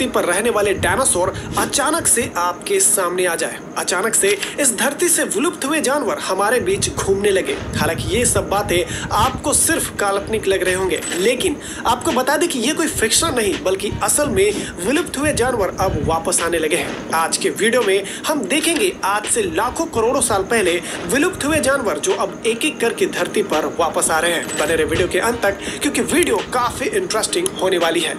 धरती पर रहने वाले डायनासोर अचानक से आपके सामने आ जाए, अचानक से इस धरती से विलुप्त हुए जानवर हमारे बीच घूमने लगे। हालांकि ये सब बातें आपको सिर्फ काल्पनिक लग रहे होंगे, लेकिन आपको बता दें कि ये कोई फिक्शन नहीं बल्कि असल में विलुप्त हुए जानवर अब वापस आने लगे हैं। आज के वीडियो में हम देखेंगे आज से लाखों करोड़ों साल पहले विलुप्त हुए जानवर जो अब एक एक करके धरती पर वापस आ रहे हैं। बने रहे वीडियो के अंत तक क्योंकि वीडियो काफी इंटरेस्टिंग होने वाली है।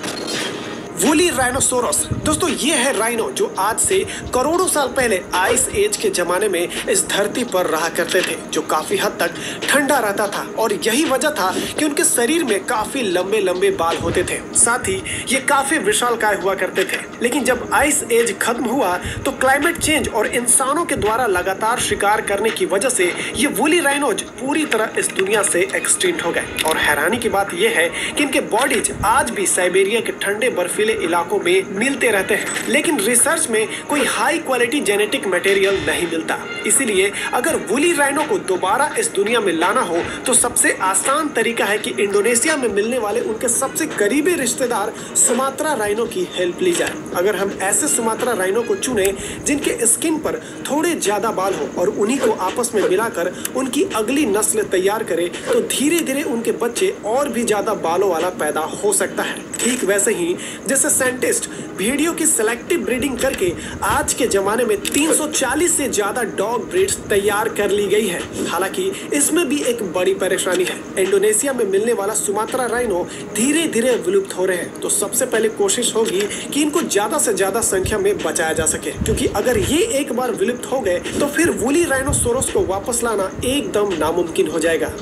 वूली राइनोसोरस दोस्तों, ये है राइनो जो आज से करोड़ों साल पहले आइस एज के जमाने में इस धरती पर रहा करते थे, जो काफी हद तक ठंडा रहता था और यही वजह था कि उनके शरीर में काफी लंबे लंबे बाल होते थे। साथ ही ये काफी विशालकाय हुआ करते थे। लेकिन जब आइस एज खत्म हुआ तो क्लाइमेट चेंज और इंसानों के द्वारा लगातार शिकार करने की वजह से ये वूली राइनोज पूरी तरह इस दुनिया से एक्सटिंक्ट हो गए। और हैरानी की बात यह है कि इनके बॉडीज आज भी साइबेरिया के ठंडे बर्फीले इलाकों में मिलते रहते हैं, लेकिन रिसर्च में कोई हाई क्वालिटी जेनेटिक मटेरियल नहीं मिलता। इसीलिए अगर वूली राइनो को दोबारा इस दुनिया में लाना हो तो सबसे आसान तरीका है कि इंडोनेशिया में मिलने वाले उनके सबसे करीबी रिश्तेदार सुमात्रा राइनो की हेल्प ली जाए। अगर हम ऐसे सुमात्रा राइनो को चुने जिनके स्किन पर थोड़े ज्यादा बाल हो और उन्हीं को आपस में मिलाकर उनकी अगली नस्ल तैयार करे तो धीरे धीरे उनके बच्चे और भी ज्यादा बालों वाला पैदा हो सकता है। ठीक वैसे ही जैसे साइंटिस्ट भेड़ियों की सेलेक्टिव ब्रीडिंग करके आज के जमाने में 340 से ज्यादा डॉग ब्रीड्स तैयार कर ली गई है। हालांकि इसमें भी एक बड़ी परेशानी है। इंडोनेशिया में मिलने वाला सुमात्रा राइनो धीरे धीरे विलुप्त हो रहे हैं, तो सबसे पहले कोशिश होगी कि इनको ज्यादा से ज्यादा संख्या में बचाया जा सके, क्योंकि अगर ये एक बार विलुप्त हो गए तो फिर वूली राइनोसोरस को वापस लाना एकदम नामुमकिन हो जाएगा।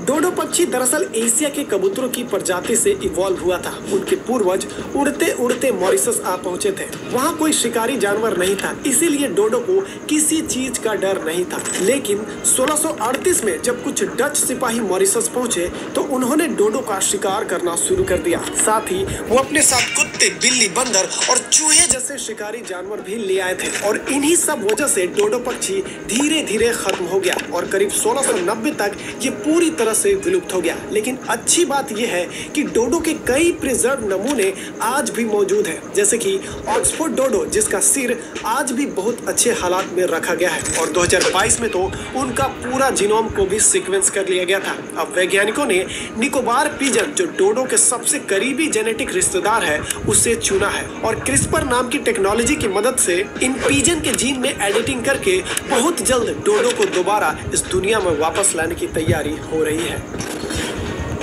डोडो पक्षी दरअसल एशिया के कबूतरों की प्रजाति से इवॉल्व हुआ था। उनके पूर्वज उड़ते उड़ते मॉरिशस आ पहुंचे थे। वहां कोई शिकारी जानवर नहीं था, इसीलिए डोडो को किसी चीज का डर नहीं था। लेकिन 1638 में जब कुछ डच सिपाही मॉरिशस पहुंचे तो उन्होंने डोडो का शिकार करना शुरू कर दिया। साथ ही वो अपने साथ कुत्ते, बिल्ली, बंदर और चूहे जैसे शिकारी जानवर भी ले आए थे। और इन्हीं सब वजह से डोडो पक्षी धीरे धीरे खत्म हो गया और करीब 1690 तक ये पूरी तरह से विलुप्त हो गया। लेकिन अच्छी बात यह है कि डोडो के कई प्रिजर्व नमूने आज भी मौजूद हैं, जैसे कि ऑक्सफोर्ड डोडो जिसका सिर आज भी बहुत अच्छे हालात में रखा गया है। और 2022 में तो उनका पूरा जीनोम को भी सीक्वेंस कर लिया गया था। अब वैज्ञानिकों ने निकोबार पिजन जो डोडो के सबसे करीबी जेनेटिक रिश्तेदार है उसे चुना है और क्रिस्पर नाम की टेक्नोलॉजी की मदद से इन पिजन के जीन में एडिटिंग करके बहुत जल्द डोडो को दोबारा इस दुनिया में वापस लाने की तैयारी हो रही है।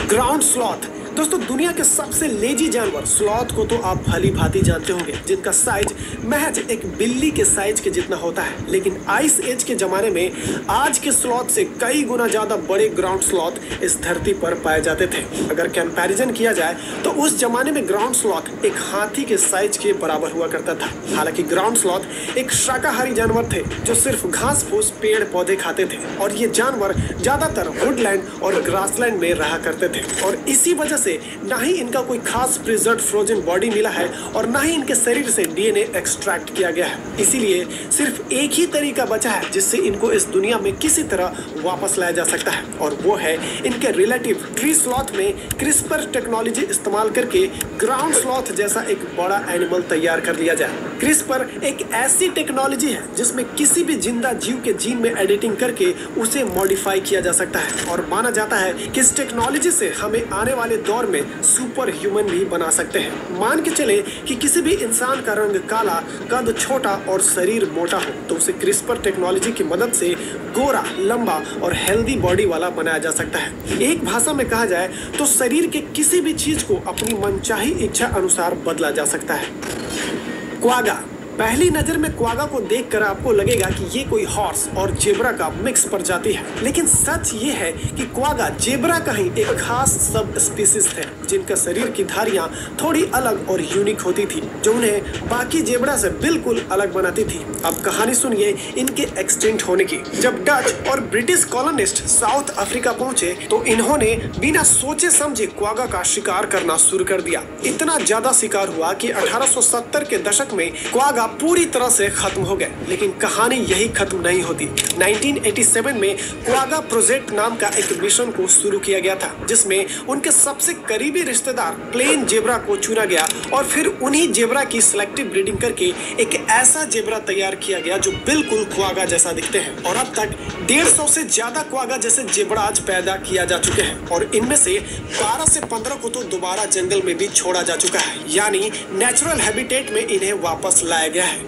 ग्राउंड स्लॉथ दोस्तों, दुनिया के सबसे लेजी जानवर स्लॉथ को तो आप भली भांति जानते होंगे, जिनका साइज महज एक बिल्ली के साइज के जितना होता है। लेकिन आइस एज के जमाने में आज के स्लॉथ से कई गुना ज्यादा बड़े ग्राउंड स्लॉथ इस धरती पर पाए जाते थे। अगर कंपैरिजन किया जाए तो उस जमाने में ग्राउंड स्लॉथ एक हाथी के साइज के बराबर हुआ करता था। हालांकि ग्राउंड स्लॉथ एक शाकाहारी जानवर थे जो सिर्फ घास फूस, पेड़ पौधे खाते थे और ये जानवर ज्यादातर वुडलैंड और ग्रासलैंड में रहा करते थे। और इसी वजह से ना ही इनका कोई खास प्रिजर्व फ्रोजन बॉडी मिला है और ना ही इनके शरीर से डीएनए एक्सट्रैक्ट किया गया है। इसीलिए सिर्फ एक ही तरीका बचा है जिससे इनको इस दुनिया में किसी तरह वापस लाया जा सकता है, और वो है इनके रिलेटिव ट्री स्लॉथ में क्रिस्पर टेक्नोलॉजी इस्तेमाल करके ग्राउंड स्लॉथ जैसा एक बड़ा एनिमल तैयार कर लिया जाए। क्रिस्पर एक ऐसी टेक्नोलॉजी है जिसमें किसी भी जिंदा जीव के जीन में एडिटिंग करके उसे मॉडिफाई किया जा सकता है और माना जाता है कि इस टेक्नोलॉजी से हमें आने वाले दौर में सुपर ह्यूमन भी बना सकते हैं। मान के चले कि किसी भी इंसान का रंग काला, कद छोटा और शरीर मोटा हो तो उसे क्रिस्पर टेक्नोलॉजी की मदद से गोरा, लंबा और हेल्दी बॉडी वाला बनाया जा सकता है। एक भाषा में कहा जाए तो शरीर के किसी भी चीज को अपनी मनचाही इच्छा अनुसार बदला जा सकता है। क्वागा, पहली नजर में क्वागा को देखकर आपको लगेगा कि ये कोई हॉर्स और जेब्रा का मिक्स प्रजाति है, लेकिन सच ये है कि क्वागा जेब्रा का ही एक खास सब स्पीसीज थे जिनका शरीर की धारियां थोड़ी अलग और यूनिक होती थी, जो उन्हें बाकी जेब्रा से बिल्कुल अलग बनाती थी। अब कहानी सुनिए इनके एक्सटिंक्ट होने की। जब डच और ब्रिटिश कॉलोनिस्ट साउथ अफ्रीका पहुंचे तो इन्होंने बिना सोचे समझे क्वागा का शिकार करना शुरू कर दिया। इतना ज्यादा शिकार हुआ कि 1870 के दशक में क्वागा अब पूरी तरह से खत्म हो गए। लेकिन कहानी यही खत्म नहीं होती। 1987 में क्वागा प्रोजेक्ट नाम का एक मिशन को शुरू किया गया था, जिसमें उनके सबसे करीबी रिश्तेदार प्लेन जेब्रा को चुना गया और फिर उन्हीं जेब्रा की सिलेक्टिव ब्रीडिंग करके एक ऐसा जेब्रा तैयार किया गया जो बिल्कुल क्वागा जैसा दिखते हैं। और अब तक 150 से ज्यादा क्वागा जैसे जेब्राज पैदा किया जा चुके हैं और इनमें से 12 से 15 को तो दोबारा जंगल में भी छोड़ा जा चुका है, यानी नेचुरल हैबिटेट में इन्हें वापस लाया गया है।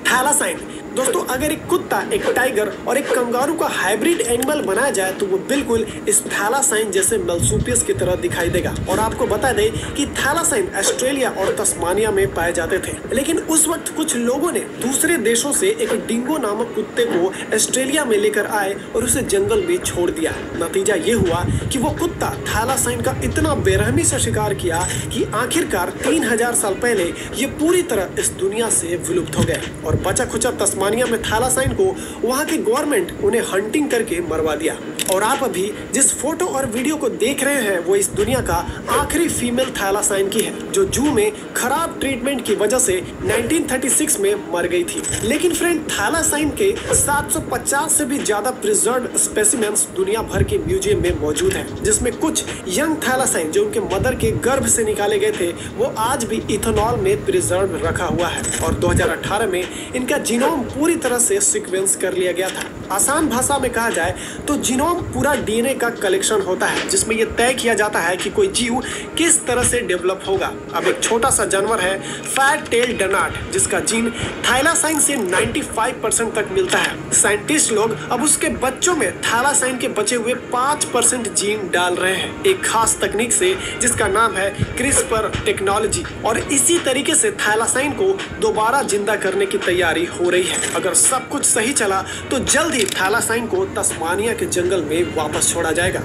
थैलासाइन दोस्तों, अगर एक कुत्ता, एक टाइगर और एक कंगारू का हाइब्रिड एनिमल बनाया जाए तो वो बिल्कुल इस थैलासाइन जैसे मेलसूपियस की तरह दिखाई देगा। और आपको बता दें कि थैलासाइन ऑस्ट्रेलिया और तस्मानिया में पाए जाते थे, लेकिन उस वक्त कुछ लोगों ने दूसरे देशों से एक डिंगो नामक कुत्ते को ऑस्ट्रेलिया में लेकर आए और उसे जंगल में छोड़ दिया। नतीजा ये हुआ कि वो कुत्ता थैलासाइन का इतना बेरहमी से शिकार किया कि आखिरकार 3000 साल पहले ये पूरी तरह इस दुनिया से विलुप्त हो गए और बचा खुचा तस्मानिया में थैलासाइन को वहां की गवर्नमेंट उन्हें हंटिंग करके मरवा दिया। और आप अभी जिस फोटो और वीडियो को देख रहे हैं वो इस दुनिया का आखिरी फीमेल थैलासाइन की है, जो जू में खराब ट्रीटमेंट की वजह से 1936 में मर गई थी। लेकिन फ्रेंड, थैलासाइन के 750 से भी ज्यादा प्रिजर्व्ड स्पेसिमेंस दुनिया भर के म्यूजियम में मौजूद हैं, जिसमें कुछ यंग थैलासाइन जो उनके मदर के गर्भ से निकाले गए थे वो आज भी इथेनॉल में प्रिजर्व रखा हुआ है। और 2018 में इनका जीनोम पूरी तरह से सीक्वेंस कर लिया गया था। आसान भाषा में कहा जाए तो जीनोम पूरा डीएनए का कलेक्शन होता है, जिसमें यह तय किया जाता है कि कोई जीव किस तरह से डेवलप होगा। अब एक छोटा सा जानवर है फैट टेल डनाट, जिसका जीन थैलासाइन से 95% तक मिलता है। साइंटिस्ट लोग अब उसके बच्चों में थैलासाइन के बचे हुए 5% जीन डाल रहे हैं, एक खास तकनीक से जिसका नाम है क्रिस्पर टेक्नोलॉजी। और इसी तरीके से थैलासाइन को दोबारा जिंदा करने की तैयारी हो रही है। अगर सब कुछ सही चला तो जल्द ही थैलासाइन को तस्मानिया के जंगल में वापस छोड़ा जाएगा।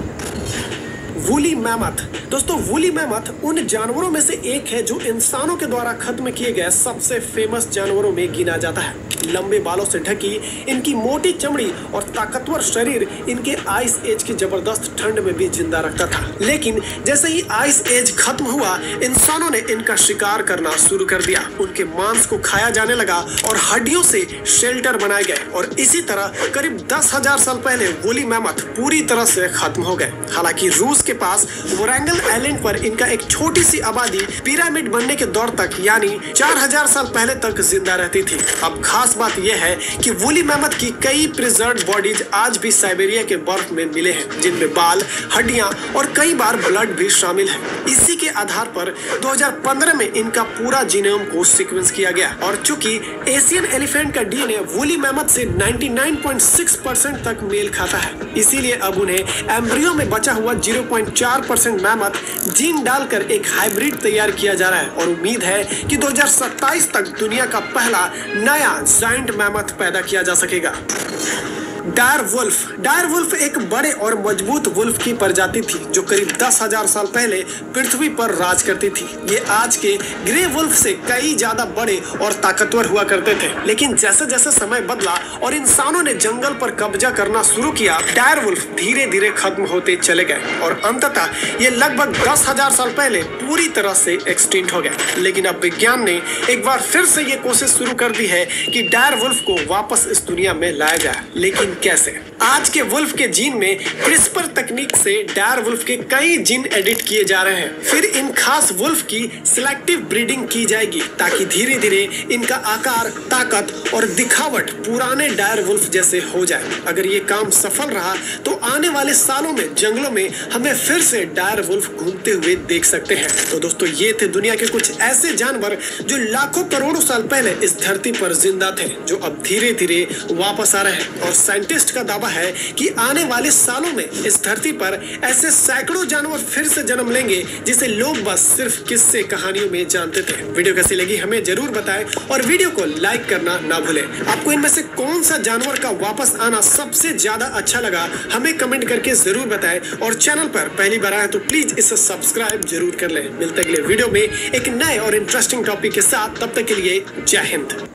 वूली मैमथ दोस्तों, वूली मैमथ उन जानवरों में से एक है जो इंसानों के द्वारा खत्म किए गए सबसे फेमस जानवरों में गिना जाता है। लंबे बालों से ढकी इनकी मोटी चमड़ी और ताकतवर शरीर इनके आइस एज की जबरदस्त ठंड में भी जिंदा रखता था। लेकिन जैसे ही आइस एज खत्म हुआ, इंसानों ने इनका शिकार करना शुरू कर दिया। उनके मांस को खाया जाने लगा और हड्डियों से शेल्टर बनाए गए और इसी तरह करीब 10,000 साल पहले वूली मैमथ पूरी तरह से खत्म हो गए। हालांकि रूस के पास वोरेंगल आइलैंड पर इनका एक छोटी सी आबादी पिरामिड बनने के दौर तक यानी 4000 साल पहले तक जिंदा रहती थी। अब खास बात यह है कि वूली मैमथ की कई प्रिजर्व्ड बॉडीज आज भी साइबेरिया के बर्फ में मिले हैं, जिनमें बाल, हड्डियां और कई बार ब्लड भी शामिल है। इसी के आधार पर 2015 में इनका पूरा जीनोम को सीक्वेंस किया गया और चूंकि एशियन एलिफेंट का डीएनए वूली मैमथ से 99.6% तक मेल खाता है, इसीलिए अब उन्हें एम्ब्रियो में बचा हुआ 0.4% मैमथ जीन डालकर एक हाइब्रिड तैयार किया जा रहा है। और उम्मीद है कि 2027 तक दुनिया का पहला नया जायंट मैमथ पैदा किया जा सकेगा। डायर वुल्फ एक बड़े और मजबूत वुल्फ की प्रजाति थी जो करीब 10,000 साल पहले पृथ्वी पर राज करती थी। ये आज के ग्रे वुल्फ से कई ज्यादा बड़े और ताकतवर हुआ करते थे। लेकिन जैसे जैसे समय बदला और इंसानों ने जंगल पर कब्जा करना शुरू किया, डायर वुल्फ धीरे धीरे खत्म होते चले गए और अंततः ये लगभग 10,000 साल पहले पूरी तरह से एक्सटिंक्ट हो गए। लेकिन अब विज्ञान ने एक बार फिर से ये कोशिश शुरू कर दी है कि डायर वुल्फ को वापस इस दुनिया में लाया जाए। लेकिन कैसे? आज के वुल्फ के जीन में क्रिस्पर तकनीक से डायर वुल्फ के कई जीन एडिट किए जा रहे हैं। फिर इन खास वुल्फ की सिलेक्टिव ब्रीडिंग की जाएगी ताकि धीरे धीरे इनका आकार, ताकत और दिखावट पुराने डायर वुल्फ जैसे हो जाए। अगर ये काम सफल रहा तो आने वाले सालों में जंगलों में हमें फिर से डायर वुल्फ घूमते हुए देख सकते हैं। तो दोस्तों, ये थे दुनिया के कुछ ऐसे जानवर जो लाखों करोड़ों साल पहले इस धरती पर जिंदा थे, जो अब धीरे धीरे वापस आ रहे हैं। और साइंटिस्ट का दावा है कि आने वाले सालों में इस धरती पर ऐसे सैकड़ों जानवर फिर से जन्म लेंगे जिसे लोग बस सिर्फ किस्से कहानियों में जानते थे। वीडियो कैसी लगी हमें जरूर बताएं और वीडियो को लाइक करना ना भूलें। आपको इनमें से कौन सा जानवर का वापस आना सबसे ज्यादा अच्छा लगा हमें कमेंट करके जरूर बताएं और चैनल पर पहली बार आए तो प्लीज इसे सब्सक्राइब जरूर कर लें। मिलते अगले वीडियो में एक नए और इंटरेस्टिंग टॉपिक के साथ, तब तक के लिए जय हिंद।